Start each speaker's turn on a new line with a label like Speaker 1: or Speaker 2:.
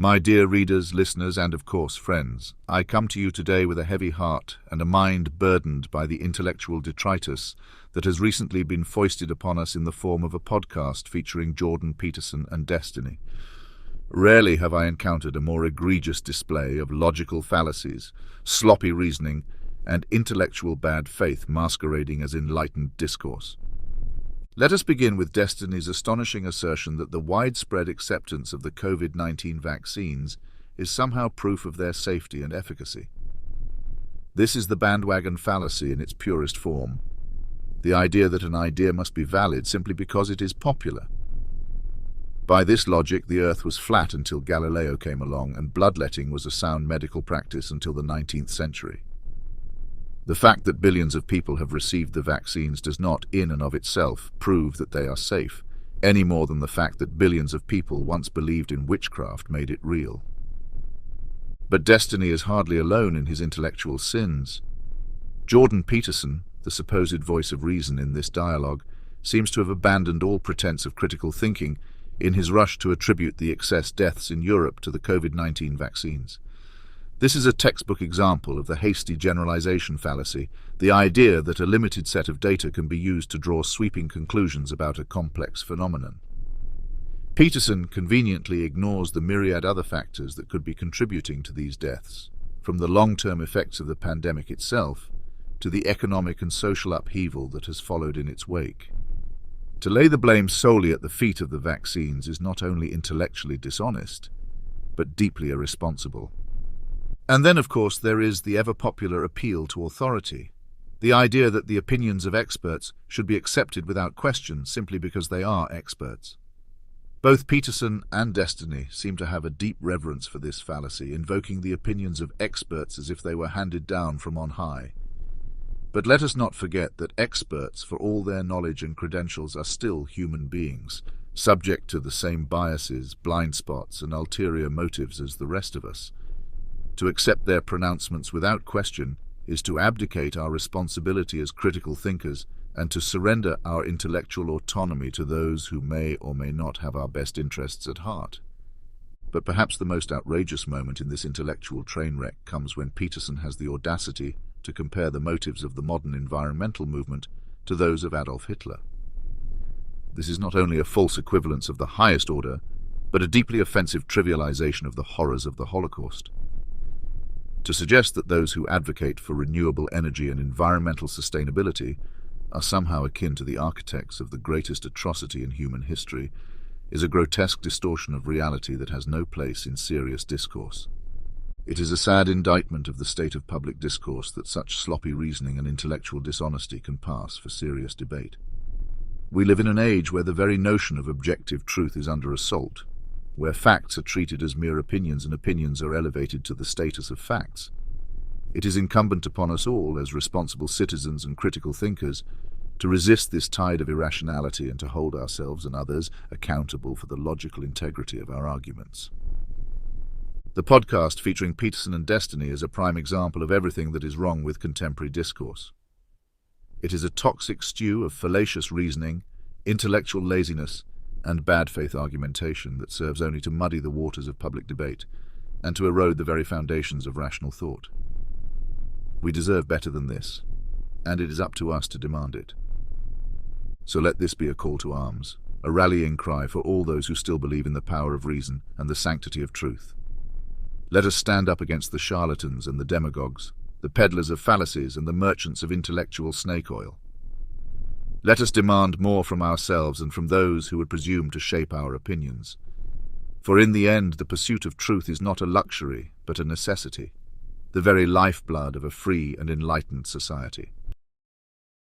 Speaker 1: My dear readers, listeners, and of course friends, I come to you today with a heavy heart and a mind burdened by the intellectual detritus that has recently been foisted upon us in the form of a podcast featuring Jordan Peterson and Destiny. Rarely have I encountered a more egregious display of logical fallacies, sloppy reasoning, and intellectual bad faith masquerading as enlightened discourse. Let us begin with Destiny's astonishing assertion that the widespread acceptance of the COVID-19 vaccines is somehow proof of their safety and efficacy. This is the bandwagon fallacy in its purest form. The idea that an idea must be valid simply because it is popular. By this logic, the Earth was flat until Galileo came along, and bloodletting was a sound medical practice until the 19th century. The fact that billions of people have received the vaccines does not, in and of itself, prove that they are safe, any more than the fact that billions of people once believed in witchcraft made it real. But Destiny is hardly alone in his intellectual sins. Jordan Peterson, the supposed voice of reason in this dialogue, seems to have abandoned all pretense of critical thinking in his rush to attribute the excess deaths in Europe to the COVID-19 vaccines. This is a textbook example of the hasty generalization fallacy, the idea that a limited set of data can be used to draw sweeping conclusions about a complex phenomenon. Peterson conveniently ignores the myriad other factors that could be contributing to these deaths, from the long-term effects of the pandemic itself to the economic and social upheaval that has followed in its wake. To lay the blame solely at the feet of the vaccines is not only intellectually dishonest, but deeply irresponsible. And then, of course, there is the ever-popular appeal to authority, the idea that the opinions of experts should be accepted without question simply because they are experts. Both Peterson and Destiny seem to have a deep reverence for this fallacy, invoking the opinions of experts as if they were handed down from on high. But let us not forget that experts, for all their knowledge and credentials, are still human beings, subject to the same biases, blind spots, and ulterior motives as the rest of us. To accept their pronouncements without question is to abdicate our responsibility as critical thinkers and to surrender our intellectual autonomy to those who may or may not have our best interests at heart. But perhaps the most outrageous moment in this intellectual train wreck comes when Peterson has the audacity to compare the motives of the modern environmental movement to those of Adolf Hitler. This is not only a false equivalence of the highest order, but a deeply offensive trivialization of the horrors of the Holocaust. To suggest that those who advocate for renewable energy and environmental sustainability are somehow akin to the architects of the greatest atrocity in human history is a grotesque distortion of reality that has no place in serious discourse. It is a sad indictment of the state of public discourse that such sloppy reasoning and intellectual dishonesty can pass for serious debate. We live in an age where the very notion of objective truth is under assault, where facts are treated as mere opinions and opinions are elevated to the status of facts. It is incumbent upon us all, as responsible citizens and critical thinkers, to resist this tide of irrationality and to hold ourselves and others accountable for the logical integrity of our arguments. The podcast featuring Peterson and Destiny is a prime example of everything that is wrong with contemporary discourse. It is a toxic stew of fallacious reasoning, intellectual laziness, and bad faith argumentation that serves only to muddy the waters of public debate and to erode the very foundations of rational thought. We deserve better than this, and it is up to us to demand it. So let this be a call to arms, a rallying cry for all those who still believe in the power of reason and the sanctity of truth. Let us stand up against the charlatans and the demagogues, the peddlers of fallacies and the merchants of intellectual snake oil. Let us demand more from ourselves and from those who would presume to shape our opinions. For in the end, the pursuit of truth is not a luxury, but a necessity, the very lifeblood of a free and enlightened society.